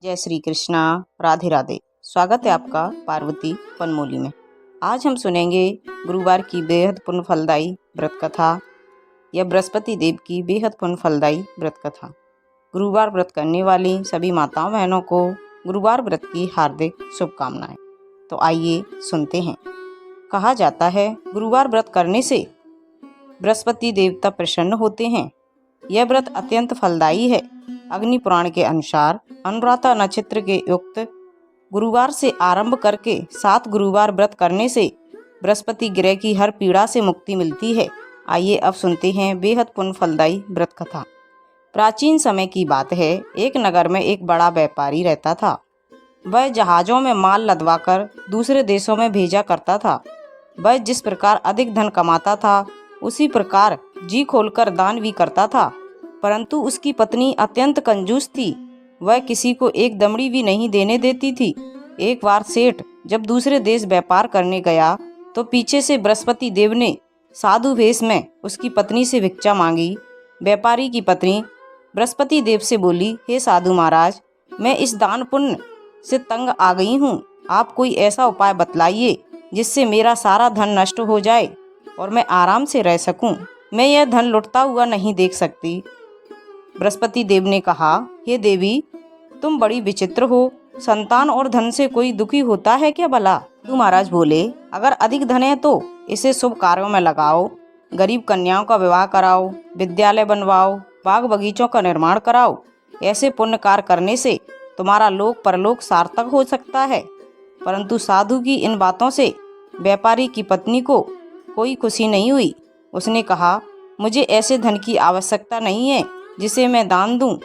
जय श्री कृष्णा। राधे राधे। स्वागत है आपका पार्वती वनमूली में। आज हम सुनेंगे गुरुवार की बेहद पुण्य फलदायी व्रत कथा या बृहस्पति देव की बेहद पुण्य फलदायी व्रत कथा। गुरुवार व्रत करने वाली सभी माताओं बहनों को गुरुवार व्रत की हार्दिक शुभकामनाएं। तो आइए सुनते हैं। कहा जाता है गुरुवार व्रत करने से बृहस्पति देवता प्रसन्न होते हैं। यह व्रत अत्यंत फलदायी है। अग्नि पुराण के अनुसार अनुराधा नक्षत्र के युक्त गुरुवार से आरंभ करके 7 गुरुवार व्रत करने से बृहस्पति ग्रह की हर पीड़ा से मुक्ति मिलती है। आइए अब सुनते हैं बेहद पुण्य फलदायी व्रत कथा। प्राचीन समय की बात है। एक नगर में एक बड़ा व्यापारी रहता था। वह जहाज़ों में माल लदवाकर दूसरे देशों में भेजा करता था। वह जिस प्रकार अधिक धन कमाता था उसी प्रकार जी खोलकर दान भी करता था, परंतु उसकी पत्नी अत्यंत कंजूस थी। वह किसी को एक दमड़ी भी नहीं देने देती थी। एक बार सेठ जब दूसरे देश व्यापार करने गया तो पीछे से बृहस्पति देव ने साधु वेश में उसकी पत्नी से भिक्षा मांगी। व्यापारी की पत्नी बृहस्पति देव से बोली, हे साधु महाराज, मैं इस दान पुण्य से तंग आ गई हूँ। आप कोई ऐसा उपाय बतलाइए जिससे मेरा सारा धन नष्ट हो जाए और मैं आराम से रह सकूं। मैं यह धन लुटता हुआ नहीं देख सकती। बृहस्पति देव ने कहा, हे देवी, तुम बड़ी विचित्र हो। संतान और धन से कोई दुखी होता है क्या भला? तू महाराज बोले, अगर अधिक धन है तो इसे शुभ कार्यों में लगाओ, गरीब कन्याओं का विवाह कराओ, विद्यालय बनवाओ, बाग बगीचों का निर्माण कराओ। ऐसे पुण्य कार्य करने से तुम्हारा लोक परलोक सार्थक हो सकता है। परंतु साधु की इन बातों से व्यापारी की पत्नी को कोई खुशी नहीं हुई। उसने कहा, मुझे ऐसे धन की आवश्यकता नहीं है जिसे मैं दान दूं।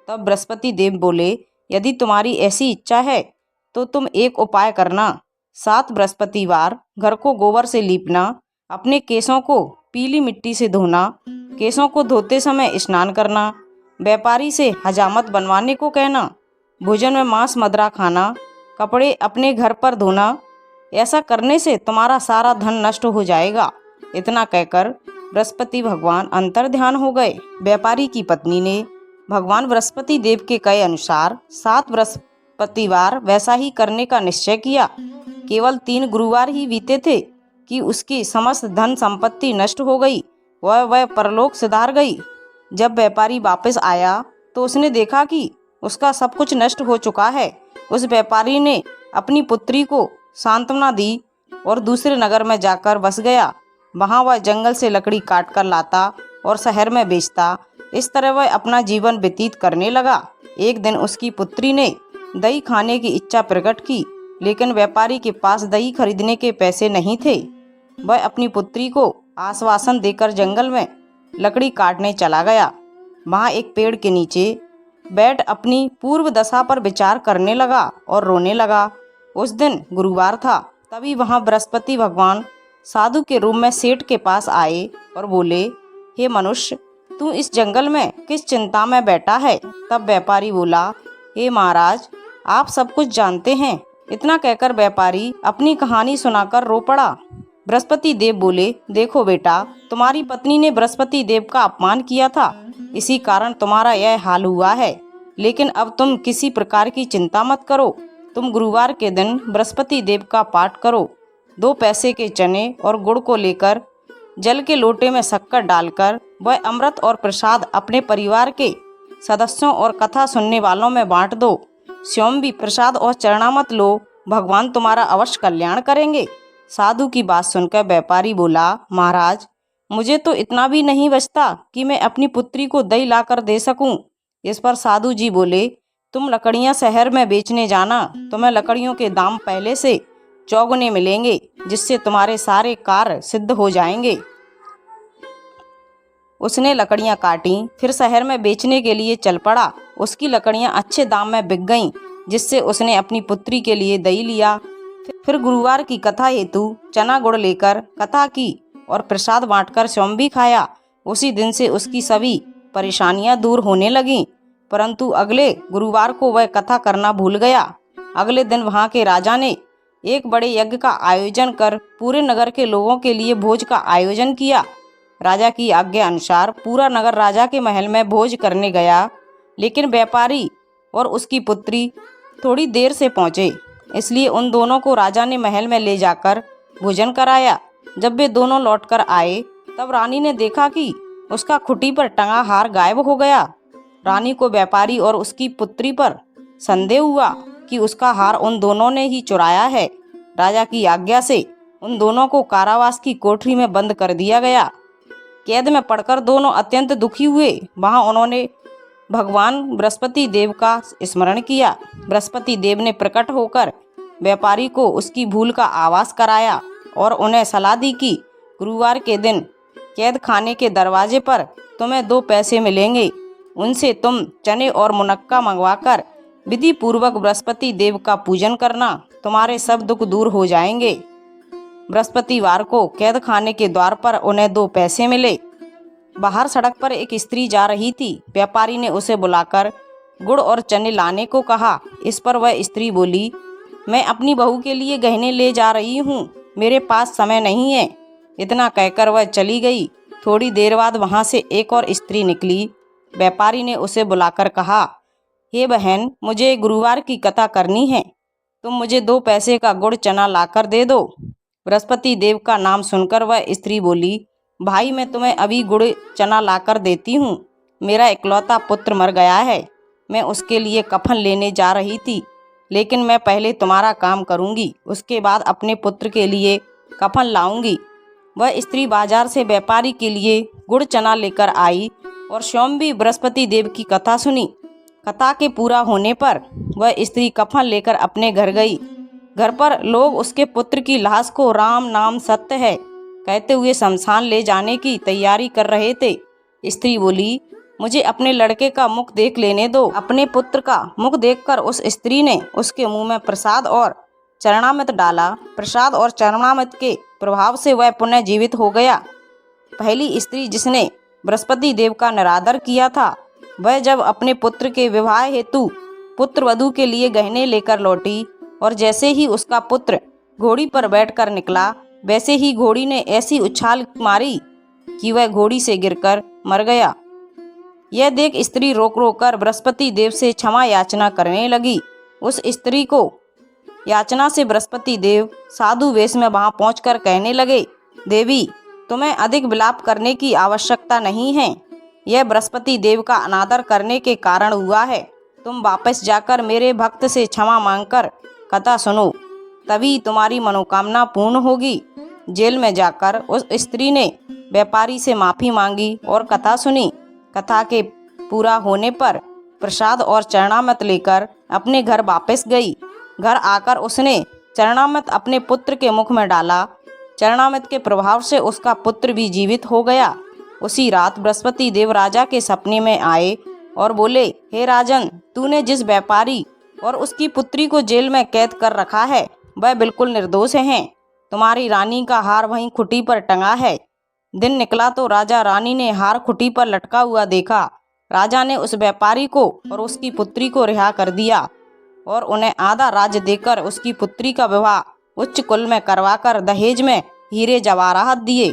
तब बृहस्पति देव बोले, यदि तुम्हारी ऐसी इच्छा है तो तुम एक उपाय करना। 7 बृहस्पतिवार घर को गोबर से लीपना, अपने केसों को पीली मिट्टी से धोना, केसों को धोते समय स्नान करना, व्यापारी से हजामत बनवाने को कहना, भोजन में मांस मदिरा खाना, कपड़े अपने घर पर धोना। ऐसा करने से तुम्हारा सारा धन नष्ट हो जाएगा। इतना कहकर बृहस्पति भगवान अंतर ध्यान हो गए। व्यापारी की पत्नी ने भगवान बृहस्पति देव के कहे अनुसार 7 बृहस्पतिवार वैसा ही करने का निश्चय किया। केवल 3 गुरुवार ही बीते थे कि उसकी समस्त धन संपत्ति नष्ट हो गई। वह परलोक सिधार गई। जब व्यापारी वापस आया तो उसने देखा कि उसका सब कुछ नष्ट हो चुका है। उस व्यापारी ने अपनी पुत्री को सांत्वना दी और दूसरे नगर में जाकर बस गया। वहाँ वह जंगल से लकड़ी काट कर लाता और शहर में बेचता। इस तरह वह अपना जीवन व्यतीत करने लगा। एक दिन उसकी पुत्री ने दही खाने की इच्छा प्रकट की, लेकिन व्यापारी के पास दही खरीदने के पैसे नहीं थे। वह अपनी पुत्री को आश्वासन देकर जंगल में लकड़ी काटने चला गया। वहाँ एक पेड़ के नीचे बैठ अपनी पूर्व दशा पर विचार करने लगा और रोने लगा। उस दिन गुरुवार था। तभी वहाँ बृहस्पति भगवान साधु के रूप में सेठ के पास आए और बोले, हे मनुष्य, तू इस जंगल में किस चिंता में बैठा है? तब व्यापारी बोला, हे महाराज, आप सब कुछ जानते हैं। इतना कहकर व्यापारी अपनी कहानी सुनाकर रो पड़ा। बृहस्पति देव बोले, देखो बेटा, तुम्हारी पत्नी ने बृहस्पति देव का अपमान किया था, इसी कारण तुम्हारा यह हाल हुआ है। लेकिन अब तुम किसी प्रकार की चिंता मत करो। तुम गुरुवार के दिन बृहस्पति देव का पाठ करो। 2 पैसे के चने और गुड़ को लेकर जल के लोटे में शक्कर डालकर वह अमृत और प्रसाद अपने परिवार के सदस्यों और कथा सुनने वालों में बांट दो। स्वयं भी प्रसाद और चरणामत लो। भगवान तुम्हारा अवश्य कल्याण करेंगे। साधु की बात सुनकर व्यापारी बोला, महाराज, मुझे तो इतना भी नहीं बचता कि मैं अपनी पुत्री को दही लाकर दे सकूं। इस पर साधु जी बोले, तुम लकड़ियां शहर में बेचने जाना। तुम्हें लकड़ियों के दाम पहले से चौगुने मिलेंगे, जिससे तुम्हारे सारे कार्य सिद्ध हो जाएंगे। उसने लकड़ियां काटी, फिर शहर में बेचने के लिए चल पड़ा। उसकी लकड़ियां अच्छे दाम में बिक गईं, जिससे उसने अपनी पुत्री के लिए दही लिया। फिर गुरुवार की कथा हेतु चना गुड़ लेकर कथा की और प्रसाद बांटकर स्वयं भी खाया। उसी दिन से उसकी सभी परेशानियां दूर होने लगीं। परंतु अगले गुरुवार को वह कथा करना भूल गया। अगले दिन वहां के राजा ने एक बड़े यज्ञ का आयोजन कर पूरे नगर के लोगों के लिए भोज का आयोजन किया। राजा की आज्ञा अनुसार पूरा नगर राजा के महल में भोज करने गया, लेकिन व्यापारी और उसकी पुत्री थोड़ी देर से पहुँचे, इसलिए उन दोनों को राजा ने महल में ले जाकर भोजन कराया। जब वे दोनों लौटकर आए तब रानी ने देखा कि उसका खुटी पर टंगा हार गायब हो गया। रानी को व्यापारी और उसकी पुत्री पर संदेह हुआ कि उसका हार उन दोनों ने ही चुराया है। राजा की आज्ञा से उन दोनों को कारावास की कोठरी में बंद कर दिया गया। कैद में पड़कर दोनों अत्यंत दुखी हुए। वहां उन्होंने भगवान बृहस्पति देव का स्मरण किया। बृहस्पति देव ने प्रकट होकर व्यापारी को उसकी भूल का आभास कराया और उन्हें सलाह दी कि गुरुवार के दिन कैद खाने के दरवाजे पर तुम्हें 2 पैसे मिलेंगे। उनसे तुम चने और मुनक्का मंगवाकर विधि पूर्वक बृहस्पति देव का पूजन करना, तुम्हारे सब दुख दूर हो जाएंगे। बृहस्पतिवार को कैद खाने के द्वार पर उन्हें 2 पैसे मिले। बाहर सड़क पर एक स्त्री जा रही थी। व्यापारी ने उसे बुलाकर गुड़ और चने लाने को कहा। इस पर वह स्त्री बोली, मैं अपनी बहू के लिए गहने ले जा रही हूँ, मेरे पास समय नहीं है। इतना कहकर वह चली गई। थोड़ी देर बाद वहाँ से एक और स्त्री निकली। व्यापारी ने उसे बुलाकर कहा, हे बहन, मुझे गुरुवार की कथा करनी है, तुम मुझे 2 पैसे का गुड़ चना लाकर दे दो। बृहस्पति देव का नाम सुनकर वह स्त्री बोली, भाई, मैं तुम्हें अभी गुड़ चना लाकर देती हूँ। मेरा इकलौता पुत्र मर गया है, मैं उसके लिए कफन लेने जा रही थी, लेकिन मैं पहले तुम्हारा काम करूँगी, उसके बाद अपने पुत्र के लिए कफन लाऊंगी। वह स्त्री बाजार से व्यापारी के लिए गुड़ चना लेकर आई और स्वयं भी बृहस्पति देव की कथा सुनी। कथा के पूरा होने पर वह स्त्री कफन लेकर अपने घर गई। घर पर लोग उसके पुत्र की लाश को राम नाम सत्य है कहते हुए शमशान ले जाने की तैयारी कर रहे थे। स्त्री बोली, मुझे अपने लड़के का मुख देख लेने दो। अपने पुत्र का मुख देखकर उस स्त्री ने उसके मुंह में प्रसाद और चरणामृत डाला। प्रसाद और चरणामृत के प्रभाव से वह पुनः जीवित हो गया। पहली स्त्री जिसने बृहस्पति देव का निरादर किया था, वह जब अपने पुत्र के विवाह हेतु पुत्र वधू के लिए गहने लेकर लौटी और जैसे ही उसका पुत्र घोड़ी पर बैठकर निकला, वैसे ही घोड़ी ने ऐसी उछाल मारी कि वह घोड़ी से गिरकर मर गया। यह देख स्त्री रोक रोक कर बृहस्पति देव से क्षमा याचना करने लगी। उस स्त्री को याचना से बृहस्पति देव साधु वेश में वहां पहुंचकर कहने लगे, देवी, तुम्हें अधिक विलाप करने की आवश्यकता नहीं है। यह बृहस्पति देव का अनादर करने के कारण हुआ है। तुम वापस जाकर मेरे भक्त से क्षमा मांगकर कथा सुनो, तभी तुम्हारी मनोकामना पूर्ण होगी। जेल में जाकर उस स्त्री ने व्यापारी से माफ़ी मांगी और कथा सुनी। कथा के पूरा होने पर प्रसाद और चरणामृत लेकर अपने घर वापस गई। घर आकर उसने चरणामृत अपने पुत्र के मुख में डाला। चरणामृत के प्रभाव से उसका पुत्र भी जीवित हो गया। उसी रात बृहस्पति देव राजा के सपने में आए और बोले, हे राजन, तूने जिस व्यापारी और उसकी पुत्री को जेल में कैद कर रखा है, वह बिल्कुल निर्दोष हैं। तुम्हारी रानी का हार वहीं खुटी पर टंगा है। दिन निकला तो राजा रानी ने हार खुटी पर लटका हुआ देखा। राजा ने उस व्यापारी को और उसकी पुत्री को रिहा कर दिया और उन्हें आधा राज्य देकर उसकी पुत्री का विवाह उच्च कुल में करवाकर दहेज में हीरे जवाहरात दिए।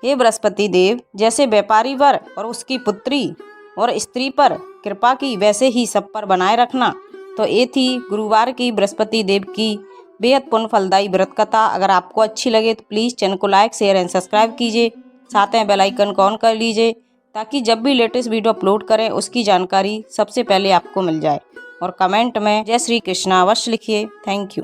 हे बृहस्पति देव, जैसे व्यापारी पर और उसकी पुत्री और स्त्री पर कृपा की, वैसे ही सब पर बनाए रखना। तो ये थी गुरुवार की बृहस्पति देव की बेहद पुण्य फलदायी व्रत कथा। अगर आपको अच्छी लगे तो प्लीज़ चैनल को लाइक, शेयर एंड सब्सक्राइब कीजिए। साथ में बेल आइकन को ऑन कर लीजिए ताकि जब भी लेटेस्ट वीडियो अपलोड करें उसकी जानकारी सबसे पहले आपको मिल जाए। और कमेंट में जय श्री कृष्णा अवश्य लिखिए। Thank you.